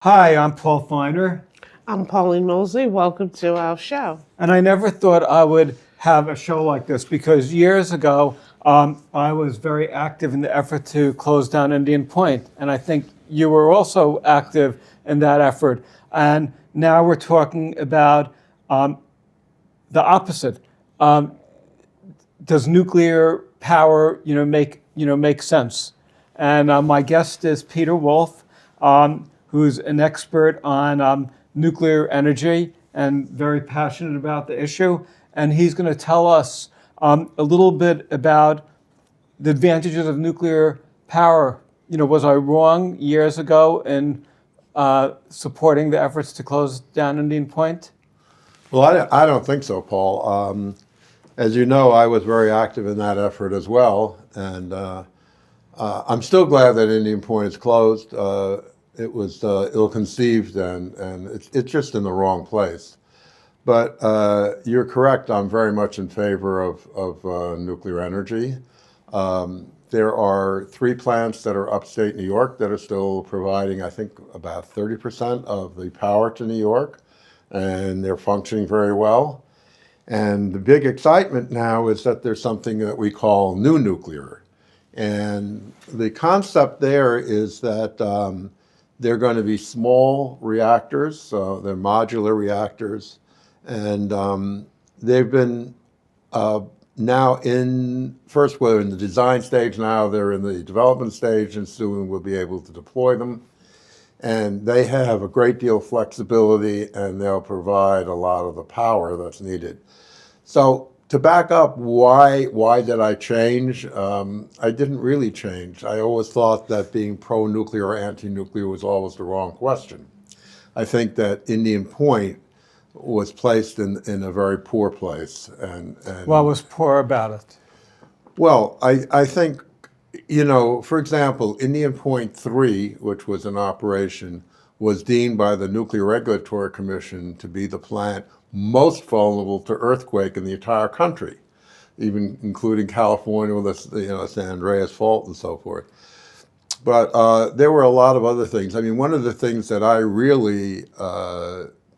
Hi, I'm Paul Feiner. I'm Pauline Mosley. Welcome to our show. And I never thought I would have a show like this because years ago, I was very active in the effort to close down Indian Point. And I think you were also active in that effort. And now we're talking about the opposite. Does nuclear power, make sense? And my guest is Peter Wolf, who's an expert on nuclear energy and very passionate about the issue. And he's going to tell us a little bit about the advantages of nuclear power. Was I wrong years ago in supporting the efforts to close down Indian Point? Well, I don't think so, Paul. As you know, I was very active in that effort as well. And I'm still glad that Indian Point is closed. It was ill-conceived and it's just in the wrong place. But you're correct, I'm very much in favor of nuclear energy. There are 3 plants that are upstate New York that are still providing, I think, about 30% of the power to New York, and they're functioning very well. And the big excitement now is that there's something that we call new nuclear. And the concept there is that they're going to be small reactors, so they're modular reactors, and they've been now first we're in the design stage, now they're in the development stage, and soon we'll be able to deploy them. And they have a great deal of flexibility, and they'll provide a lot of the power that's needed. So to back up, why did I change? I didn't really change. I always thought that being pro-nuclear or anti-nuclear was always the wrong question. I think that Indian Point was placed in a very poor place. And What was poor about it? Well, I think, for example, Indian Point 3, which was in operation, was deemed by the Nuclear Regulatory Commission to be the plant most vulnerable to earthquake in the entire country, even including California with the San Andreas Fault and so forth. But there were a lot of other things. I mean, one of the things that I really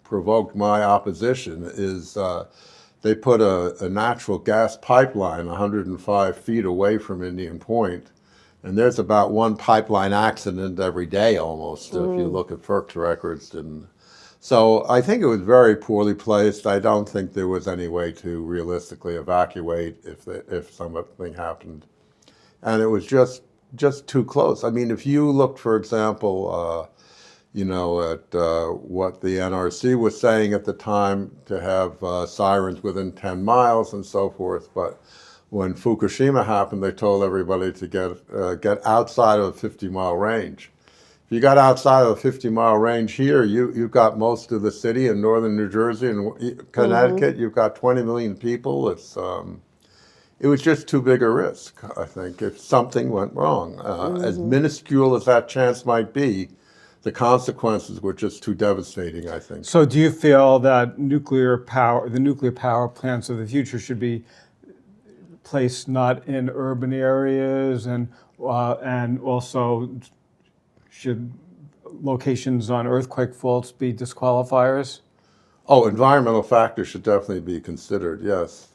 provoked my opposition is they put a natural gas pipeline 105 feet away from Indian Point, and there's about 1 pipeline accident every day almost, if you look at FERC's records. So I think it was very poorly placed. I don't think there was any way to realistically evacuate if something happened. And it was just too close. I mean, if you looked, for example, at what the NRC was saying at the time to have sirens within 10 miles and so forth, but when Fukushima happened, they told everybody to get outside of a 50-mile range. If you got outside of a 50-mile range here, you've got most of the city in northern New Jersey and Connecticut. You've got 20 million people. It was just too big a risk, I think, if something went wrong. As minuscule as that chance might be, the consequences were just too devastating, I think. So do you feel that the nuclear power plants of the future should be placed not in urban areas, and also should locations on earthquake faults be disqualifiers? Oh, environmental factors should definitely be considered, yes.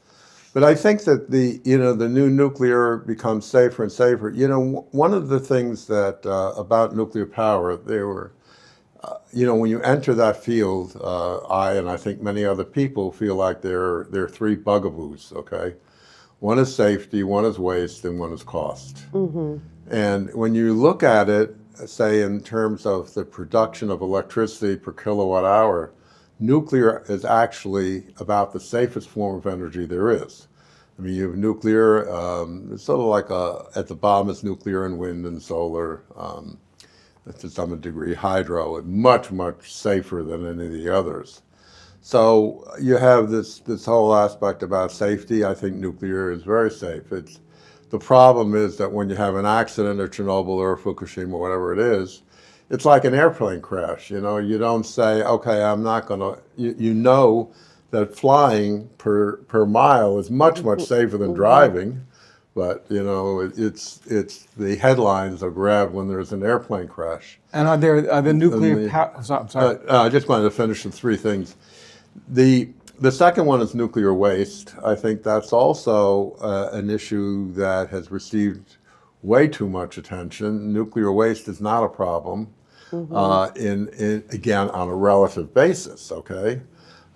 But I think that the new nuclear becomes safer and safer. One of the things that about nuclear power, when you enter that field, I think many other people feel like there are 3 bugaboos, okay? One is safety, one is waste, and one is cost. And when you look at it, say in terms of the production of electricity per kilowatt hour, nuclear is actually about the safest form of energy there is. I mean, you have nuclear, it's sort of like at the bottom is nuclear and wind and solar, to some degree hydro, and much, much safer than any of the others. So you have this whole aspect about safety. I think nuclear is very safe. The problem is that when you have an accident at Chernobyl or Fukushima, whatever it is, it's like an airplane crash. You don't say, okay, I'm not going to, you know that flying per mile is much, much safer than driving, but it's the headlines are grabbed when there's an airplane crash. And are the nuclear power? I'm sorry. I just wanted to finish the three things. The second one is nuclear waste. I think that's also an issue that has received way too much attention. Nuclear waste is not a problem, again, on a relative basis, okay?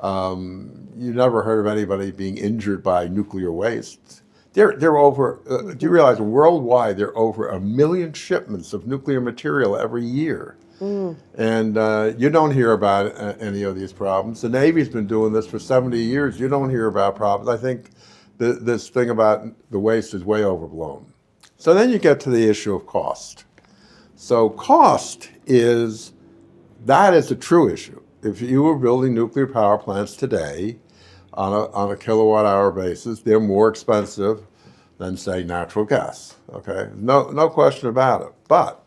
You never heard of anybody being injured by nuclear waste. They're over, do you realize worldwide there are over 1 million shipments of nuclear material every year? And you don't hear about any of these problems. The Navy's been doing this for 70 years. You don't hear about problems. I think this thing about the waste is way overblown. So then you get to the issue of cost. So cost that is a true issue. If you were building nuclear power plants today on a kilowatt hour basis, they're more expensive than, say, natural gas, okay? No question about it. But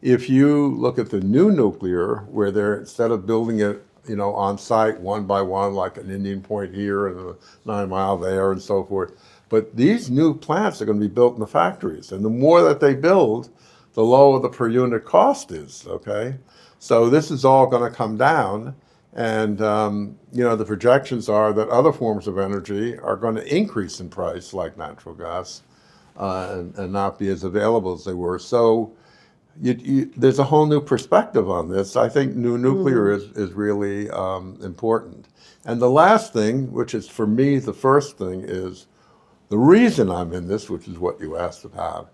if you look at the new nuclear, where they're, instead of building it, on site one by one, like an Indian Point here and a 9 Mile there and so forth, but these new plants are going to be built in the factories. And the more that they build, the lower the per unit cost is, okay? So this is all going to come down. And, the projections are that other forms of energy are going to increase in price, like natural gas, and not be as available as they were. So there's a whole new perspective on this. I think new nuclear is really important. And the last thing, which is for me the first thing, is the reason I'm in this, which is what you asked about,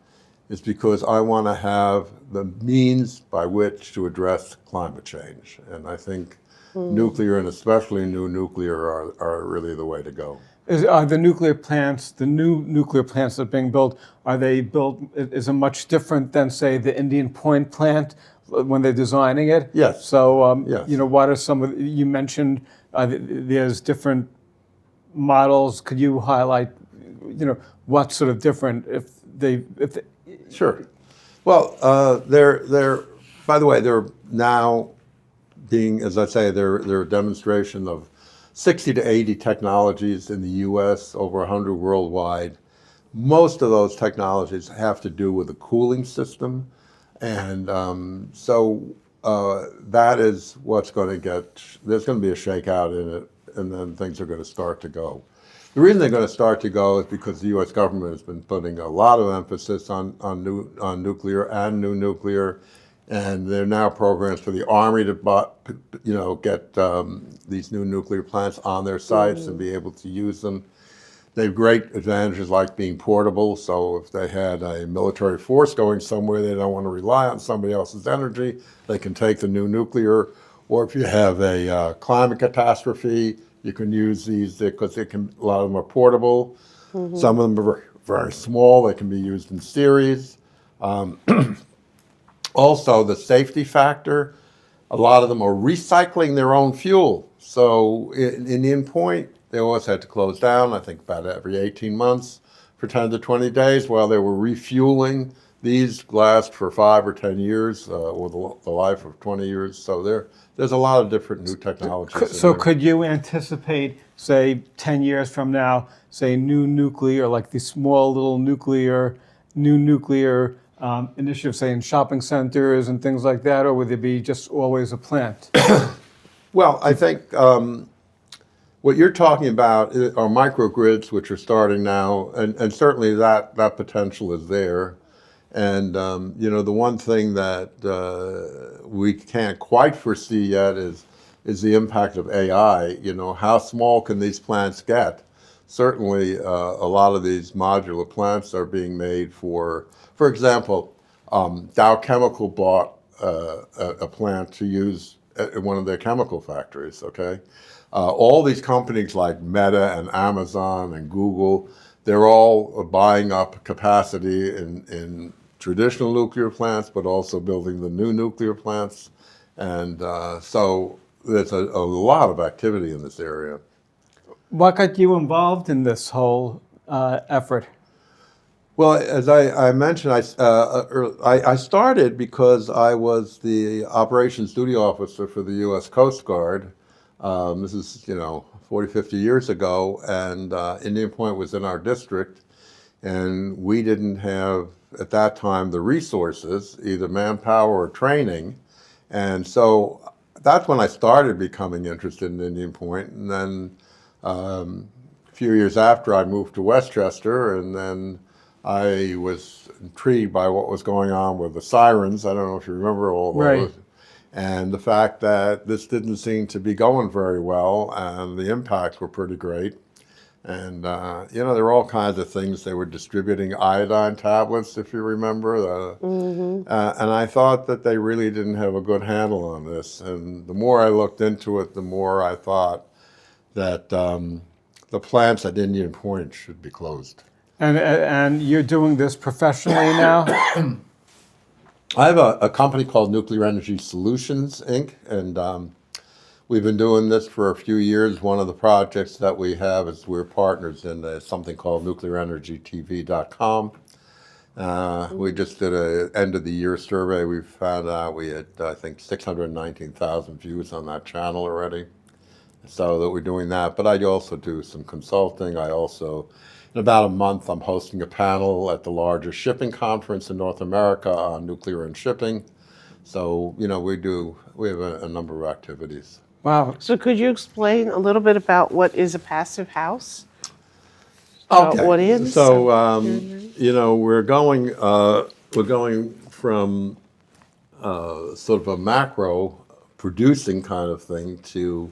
is because I want to have the means by which to address climate change. And I think nuclear, and especially new nuclear, are really the way to go. Are the nuclear plants, the new nuclear plants that are being built, is it much different than, say, the Indian Point plant when they're designing it? Yes. So, Yes. What are some of, you mentioned there's different models. Could you highlight, what's sort of different if they Sure. Well, by the way, they're now being, as I say, they're a demonstration of 60 to 80 technologies in the US, over 100 worldwide. Most of those technologies have to do with the cooling system. And that is what's going to there's going to be a shakeout in it, and then things are going to start to go. The reason they're going to start to go is because the US government has been putting a lot of emphasis on nuclear and new nuclear. And there are now programs for the Army to get these new nuclear plants on their sites and be able to use them. They have great advantages like being portable. So if they had a military force going somewhere, they don't want to rely on somebody else's energy. They can take the new nuclear. Or if you have a climate catastrophe, you can use these because a lot of them are portable. Some of them are very small. They can be used in series. Also, the safety factor, a lot of them are recycling their own fuel. So in Indian Point, they always had to close down, I think about every 18 months for 10 to 20 days while they were refueling. These last for 5 or 10 years, or the life of 20 years. So there's a lot of different new technologies. So could you anticipate, say, 10 years from now, say, new nuclear, like the small little new nuclear initiatives, say, in shopping centers and things like that, or would there be just always a plant? Well, I think what you're talking about are microgrids, which are starting now, and certainly that potential is there. And the one thing that we can't quite foresee yet is the impact of AI. How small can these plants get? Certainly, a lot of these modular plants are being made for example, Dow Chemical bought a plant to use at one of their chemical factories, okay? All these companies like Meta and Amazon and Google, they're all buying up capacity in traditional nuclear plants, but also building the new nuclear plants. And so there's a lot of activity in this area. What got you involved in this whole effort? Well, as I mentioned, I started because I was the operations duty officer for the U.S. Coast Guard. This is, 40, 50 years ago, and Indian Point was in our district. and we didn't have, at that time, the resources, either manpower or training. And so that's when I started becoming interested in Indian Point. And then a few years after, I moved to Westchester, and then I was intrigued by what was going on with the sirens. I don't know if you remember all those. Right. And the fact that this didn't seem to be going very well, and the impacts were pretty great. And, there were all kinds of things. They were distributing iodine tablets, if you remember. And I thought that they really didn't have a good handle on this. And the more I looked into it, the more I thought that the plants at Indian Point should be closed. And you're doing this professionally now? I have a company called Nuclear Energy Solutions, Inc., and we've been doing this for a few years. One of the projects that we have is we're partners in something called nuclearenergytv.com. We just did an end-of-the-year survey. We found out we had, I think, 619,000 views on that channel already. So that we're doing that. But I also do some consulting. I also, in about a month, I'm hosting a panel at the largest shipping conference in North America on nuclear and shipping. So, we have a number of activities. Wow. So could you explain a little bit about what is a passive house? Okay. Audience? So, we're going from sort of a macro producing kind of thing to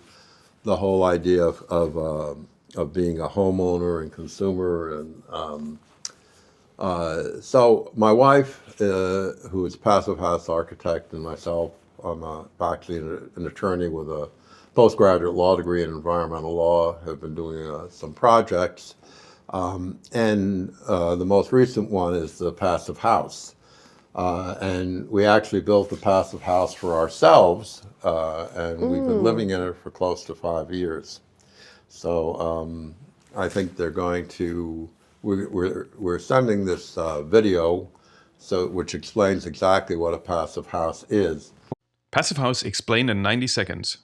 the whole idea of being a homeowner and consumer. And so my wife, who is a passive house architect, and myself, I'm actually an attorney with a postgraduate law degree in environmental law, have been doing some projects. And the most recent one is the passive house. And we actually built the passive house for ourselves, and we've been living in it for close to 5 years. So I think they're going to, we're sending this video which explains exactly what a passive house is. Passive house explained in 90 seconds.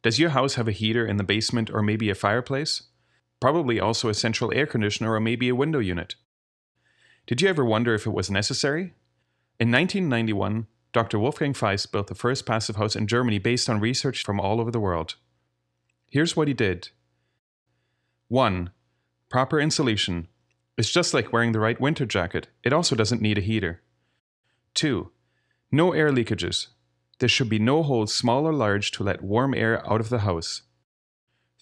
Does your house have a heater in the basement or maybe a fireplace? Probably also a central air conditioner or maybe a window unit. Did you ever wonder if it was necessary? In 1991, Dr. Wolfgang Feist built the first passive house in Germany based on research from all over the world. Here's what he did. 1. Proper insulation. It's just like wearing the right winter jacket. It also doesn't need a heater. 2. No air leakages. There should be no holes small or large to let warm air out of the house.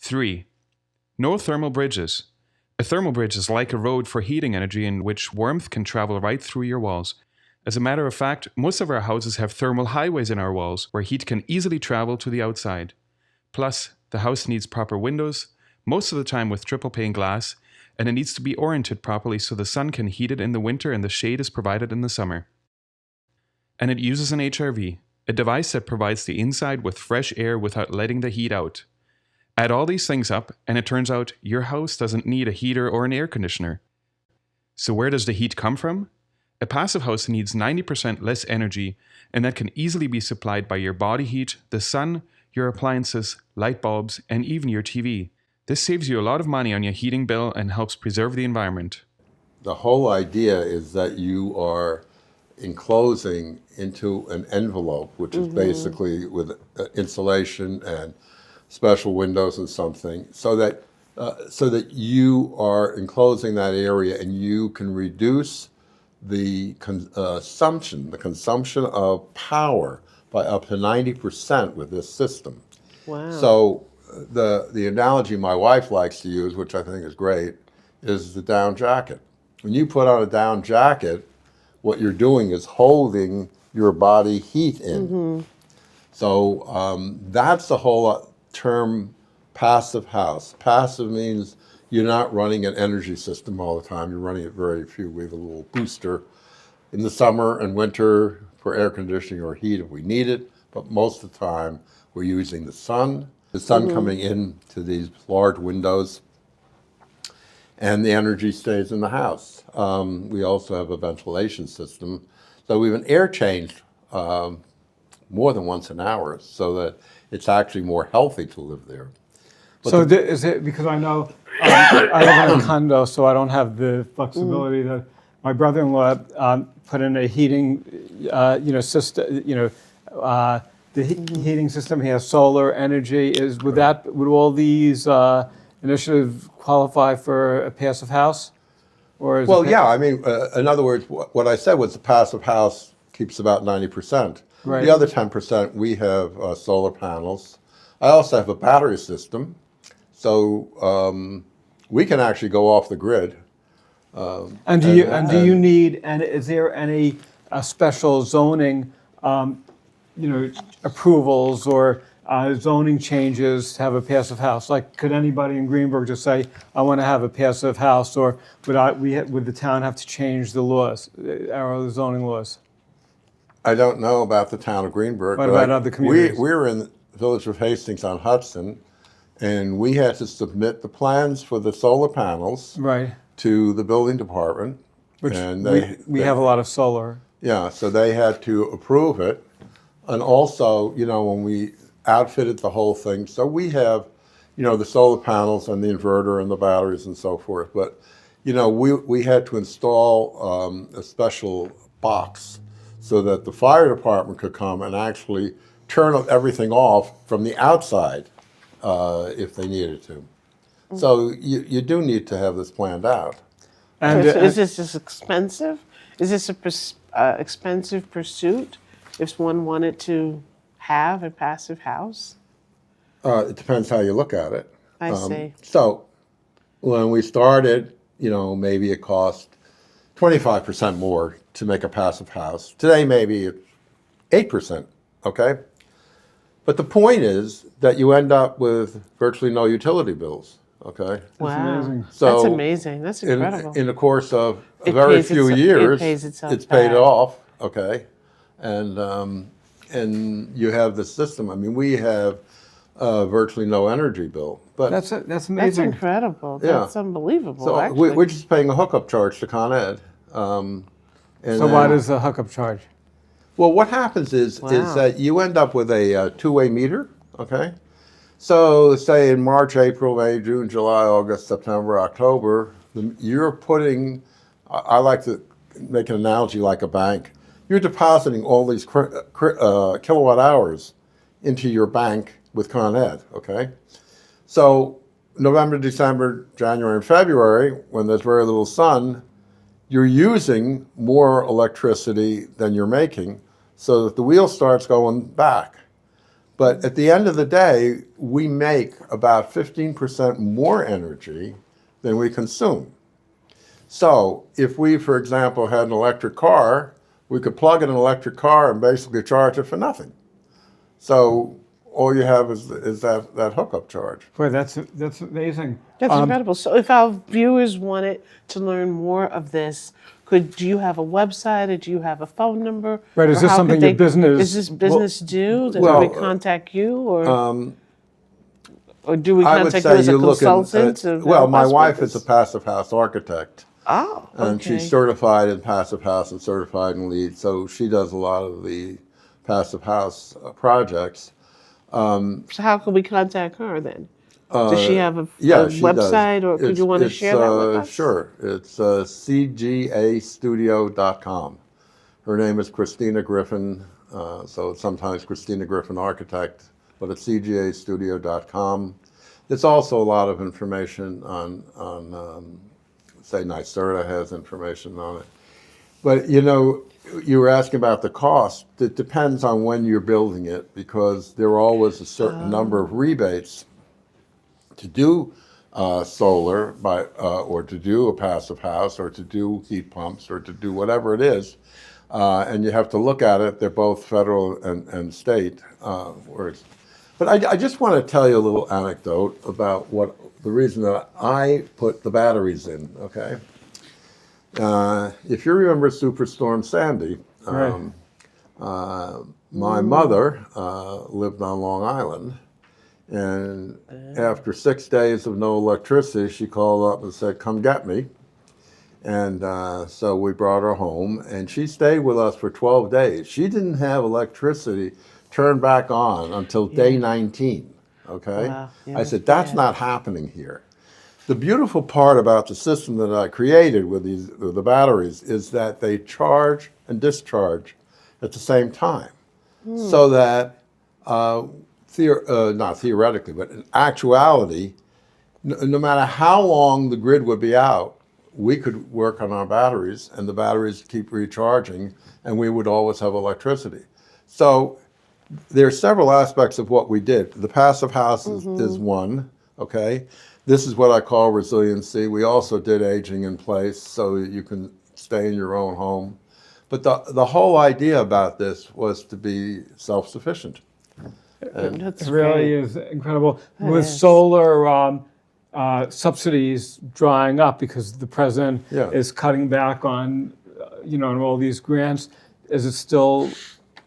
3. No thermal bridges. A thermal bridge is like a road for heating energy in which warmth can travel right through your walls. As a matter of fact, most of our houses have thermal highways in our walls where heat can easily travel to the outside. Plus, the house needs proper windows, most of the time with triple pane glass, and it needs to be oriented properly so the sun can heat it in the winter and the shade is provided in the summer. And it uses an HRV, a device that provides the inside with fresh air without letting the heat out. Add all these things up, and it turns out your house doesn't need a heater or an air conditioner. So where does the heat come from? A passive house needs 90% less energy, and that can easily be supplied by your body heat, the sun, your appliances, light bulbs, and even your TV. This saves you a lot of money on your heating bill and helps preserve the environment. The whole idea is that you are enclosing into an envelope, which is basically with insulation and special windows and something, so that you are enclosing that area and you can reduce the consumption of power by up to 90% with this system. Wow. So the analogy my wife likes to use, which I think is great, is the down jacket. When you put on a down jacket, what you're doing is holding your body heat in. So that's the whole term passive house. Passive means you're not running an energy system all the time. You're running it very few. We have a little booster in the summer and winter for air conditioning or heat if we need it, but most of the time we're using the sun coming in to these large windows, and the energy stays in the house. We also have a ventilation system, so we've an air change more than once an hour so that it's actually more healthy to live there. So is it, because I know I live in a condo, so I don't have the flexibility that my brother-in-law put in a heating, system, heating system. He has solar energy. Would all these initiatives qualify for a passive house? Or is Well, it yeah, I mean, in other words, what I said was the passive house keeps about 90%. Right. The other 10%, we have solar panels. I also have a battery system, so we can actually go off the grid. And do you need, and is there any special zoning, approvals or zoning changes to have a passive house? Like, could anybody in Greenburgh just say, I want to have a passive house, or would the town have to change the laws, our zoning laws? I don't know about the town of Greenburgh. What but about other communities? We're in the village of Hastings on Hudson, and we had to submit the plans for the solar panels Right. to the building department. Which and we have a lot of solar. Yeah, so they had to approve it. And also, when we outfitted the whole thing, so we have, the solar panels and the inverter and the batteries and so forth. But, we had to install a special box so that the fire department could come and actually turn everything off from the outside if they needed to. So you do need to have this planned out. And So is this just expensive? Is this a expensive pursuit if one wanted to have a passive house? It depends how you look at it. I see. So when we started, maybe it cost 25% more to make a passive house. Today, maybe it's 8%, okay? But the point is that you end up with virtually no utility bills, okay? Wow. amazing. So That's amazing. That's incredible. in the course of a It very pays few itself- it years, pays itself it's paid back. off, okay? And you have the system. I mean, we have virtually no energy bill. But That's That's amazing. incredible. Yeah. That's unbelievable, so actually. we're just paying a hookup charge to Con Ed. So why does the hookup charge? Well, what happens is Wow. that you end up with a two-way meter, okay? So say in March, April, May, June, July, August, September, October, you're putting, I like to make an analogy like a bank. You're depositing all these kilowatt hours into your bank with Con Ed, okay? So November, December, January, and February, when there's very little sun, you're using more electricity than you're making, so that the wheel starts going back. But at the end of the day, we make about 15% more energy than we consume. So if we, for example, had an electric car, we could plug in an electric car and basically charge it for nothing. So all you have is that hookup charge. Boy, that's amazing. That's incredible. So if our viewers wanted to learn more of this, do you have a website or do you have a phone number? Right, is Or this how something could your business- Is this business due? That well, we contact you or do we I would contact you say as a you look consultant? to well, help my us with wife this? is a passive house architect. Oh, okay. And she's certified in passive house and certified in LEED, so she does a lot of the passive house projects. So how can we contact her then? Does she have a She website does. or could you want to share that with us? Sure. It's cgastudio.com. Her name is Christina Griffin, so it's sometimes Christina Griffin Architect, but it's cgastudio.com. There's also a lot of information on say NYSERDA has information on it. But you were asking about the cost. It depends on when you're building it because there are always a certain number of rebates to do solar or to do a passive house or to do heat pumps or to do whatever it is. And you have to look at it. They're both federal and state. But I just want to tell you a little anecdote about the reason that I put the batteries in, okay? If you remember Superstorm Sandy, Right. my mother lived on Long Island, and after 6 days of no electricity, she called up and said, "Come get me." And so we brought her home, and she stayed with us for 12 days. She didn't have electricity turned back on until day 19. okay? Wow, yeah, I said, that's yeah. not happening here. The beautiful part about the system that I created with the batteries is that they charge and discharge at the same time, so that not theoretically, but in actuality, no matter how long the grid would be out, we could work on our batteries, and the batteries keep recharging, and we would always have electricity. So there are several aspects of what we did. The passive house is one, okay? This is what I call resiliency. We also did aging in place so that you can stay in your own home. But the whole idea about this was to be self-sufficient. That's It really great. is incredible. That With is. solar subsidies drying up because the president Yeah. is cutting back on, on all these grants, is it still,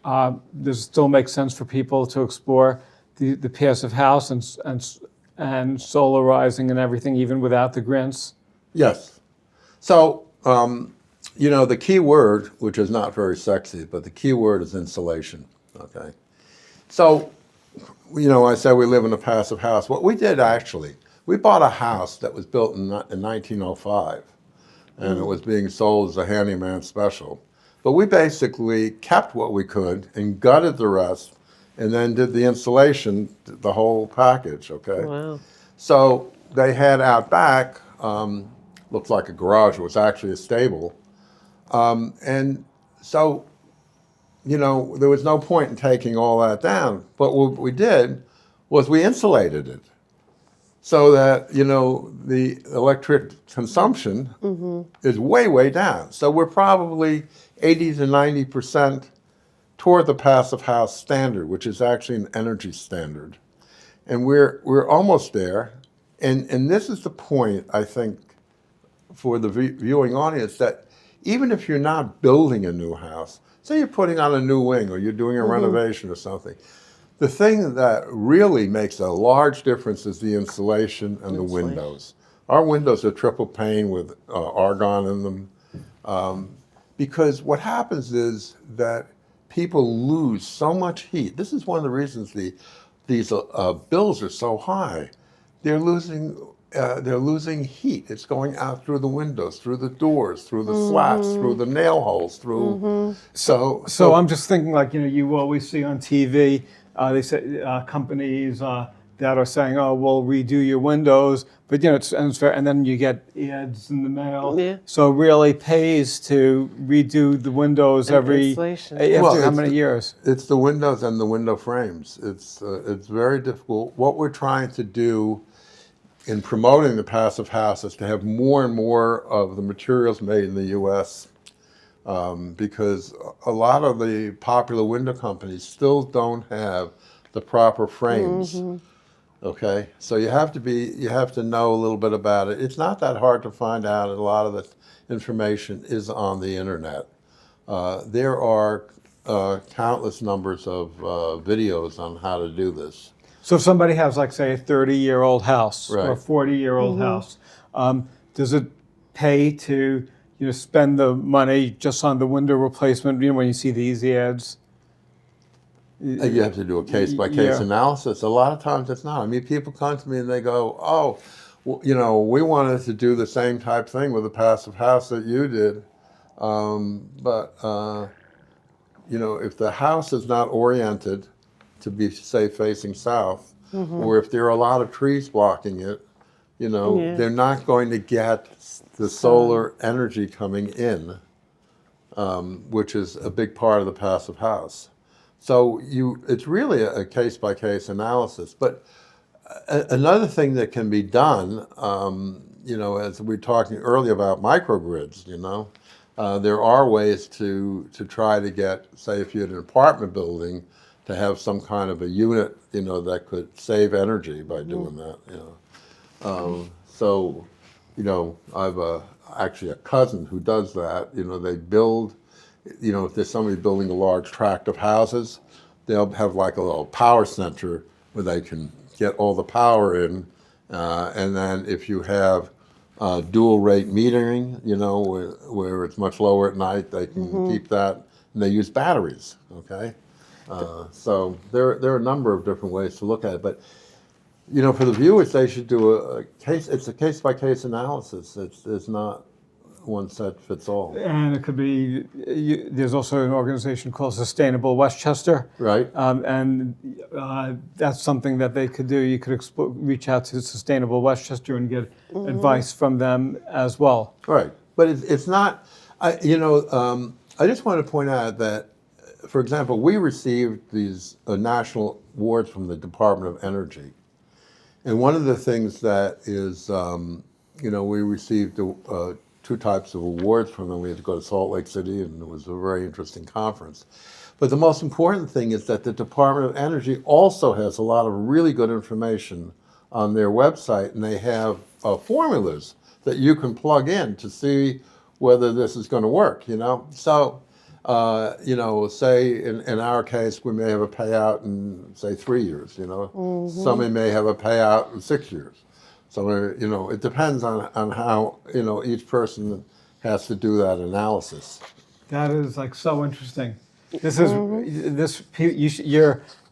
does it still make sense for people to explore the passive house and solarizing and everything, even without the grants? Yes. So, the key word, which is not very sexy, but the key word is insulation, okay? So, I said we live in a passive house. What we did actually, we bought a house that was built in 1905, and it was being sold as a handyman special. But we basically kept what we could and gutted the rest, and then did the insulation, the whole package, okay? Wow. So they had out back, looked like a garage, it was actually a stable. And so, there was no point in taking all that down. But what we did was we insulated it so that, the electric consumption is way, way down. So we're probably 80 to 90% toward the passive house standard, which is actually an energy standard. And we're almost there. And this is the point, I think, for the viewing audience, that even if you're not building a new house, say you're putting on a new wing or you're doing a renovation or something, the thing that really makes a large difference is the insulation and the windows. Our windows are triple pane with argon in them. Because what happens is that people lose so much heat. This is one of the reasons these bills are so high. They're losing heat. It's going out through the windows, through the doors, through the slats, through the nail holes, through. So I'm just thinking, like, you always see on TV, they say companies that are saying, "Oh, we'll redo your windows," but and then you get ads in the mail. Yeah. So it really pays to redo the windows every insulation. after Well, how it's many the- years? It's the windows and the window frames. It's very difficult. What we're trying to do in promoting the passive house is to have more and more of the materials made in the U.S. Because a lot of the popular window companies still don't have the proper frames. Okay, so you have to know a little bit about it. It's not that hard to find out, and a lot of the information is on the internet. There are countless numbers of videos on how to do this. So if somebody has, like, say, a 30-year-old house or a Right. 40-year-old house, does it pay to spend the money just on the window replacement? When you see these ads. You have to do a case-by-case Yeah. analysis. A lot of times it's not. I mean, people come to me and they go, "Oh, we wanted to do the same type thing with a passive house that you did, but if the house is not oriented to be, say, facing south, or if there are a lot of trees blocking it, Yeah. they're not going to get the solar energy coming in, which is a big part of the passive house." So it's really a case-by-case analysis. But another thing that can be done, as we were talking earlier about microgrids, there are ways to try to get, say, if you had an apartment building, to have some kind of a unit, that could save energy by doing that. So, I've actually a cousin who does that. They build. If there's somebody building a large tract of houses, they'll have like a little power center where they can get all the power in. And then if you have dual rate metering, where it's much lower at night, they can keep that, and they use batteries, okay? So there are a number of different ways to look at it. But For the viewers, they should do a case. It's a case-by-case analysis. It's not one set fits all. And it could be, there's also an organization called Sustainable Westchester. Right. And that's something that they could do. You could reach out to Sustainable Westchester and get advice from them as well. Right. But it's not, I just want to point out that, for example, we received these national awards from the Department of Energy. And one of the things that is, we received 2 types of awards from them. We had to go to Salt Lake City, and it was a very interesting conference. But the most important thing is that the Department of Energy also has a lot of really good information on their website, and they have formulas that you can plug in to see whether this is going to work, So, say in our case, we may have a payout in, say, 3 years, Somebody may have a payout in 6 years. So, it depends on how, each person has to do that analysis. That is like so interesting. This is,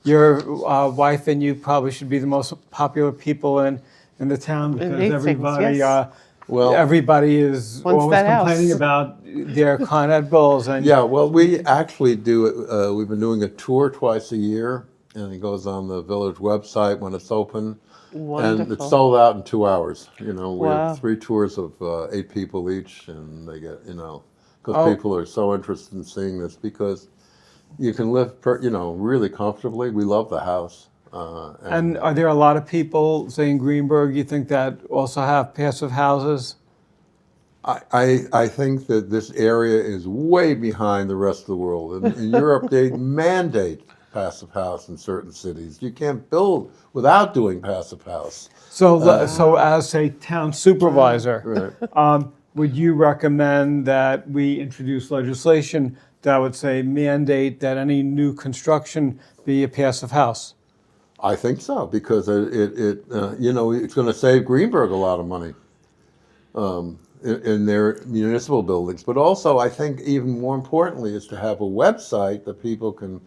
your wife and you probably should be the most popular people in the town because everybody, everybody is always complaining about their Con Ed bills. And yeah, well, we actually do it. We've been doing a tour twice a year, and it goes on the village website when it's open. Wonderful. And it's sold out in 2 hours. We Wow. have 3 tours of 8 people each, and they get, because people are so interested in seeing this because you can live, really comfortably. We love the house. And are there a lot of people, say in Greenburgh, you think that also have passive houses? I think that this area is way behind the rest of the world. In Europe, they mandate passive house in certain cities. You can't build without doing passive house. So as a town supervisor, Right. would you recommend that we introduce legislation that would say mandate that any new construction be a passive house? I think so, because it's going to save Greenburgh a lot of money in their municipal buildings. But also, I think even more importantly is to have a website that people can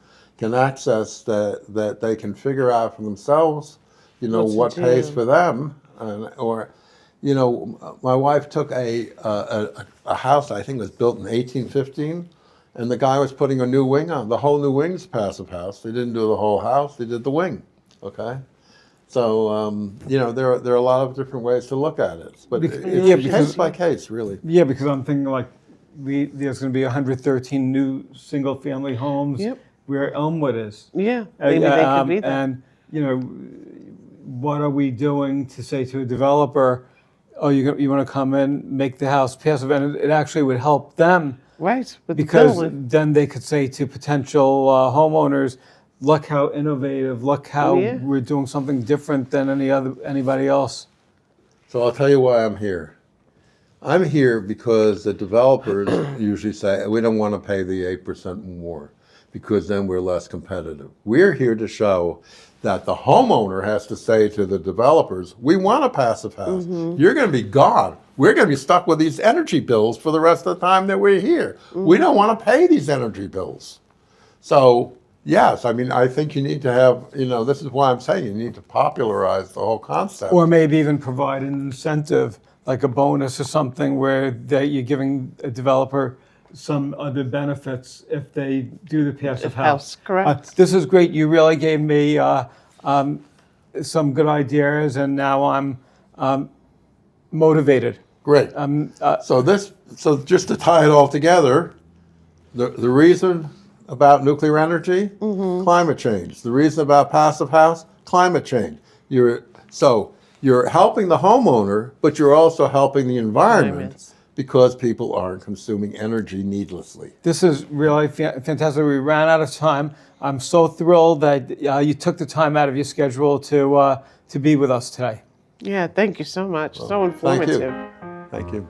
access that they can figure out for themselves, what pays for them, my wife took a house I think was built in 1815, and the guy was putting a new wing on. The whole new wing's passive house. They didn't do the whole house; they did the wing. Okay, so there are a lot of different ways to look at it, but it's case by case, really. Yeah, because I'm thinking like there's going to be 113 new single-family homes where Elmwood is. Yeah, maybe they could be that. And what are we doing to say to a developer, oh, you want to come in, make the house passive, and it actually would help them. Right, with Because the building. then they could say to potential homeowners, look how innovative, look how we're doing something different than anybody else. So I'll tell you why I'm here. I'm here because the developers usually say, we don't want to pay the 8% more because then we're less competitive. We're here to show that the homeowner has to say to the developers, we want a passive house. You're going to be gone. We're going to be stuck with these energy bills for the rest of the time that we're here. We don't want to pay these energy bills. So, yes, I think you need to have, this is why I'm saying you need to popularize the whole concept. Or maybe even provide an incentive, like a bonus or something where you're giving a developer some other benefits if they do the passive house. Correct. This is great. You really gave me some good ideas, and now I'm motivated. Great. So just to tie it all together, the reason about nuclear energy, climate change. The reason about passive house, climate change. You're helping the homeowner, but you're also helping the environment because people aren't consuming energy needlessly. This is really fantastic. We ran out of time. I'm so thrilled that you took the time out of your schedule to be with us today. Yeah, thank you so much. So informative. Thank you.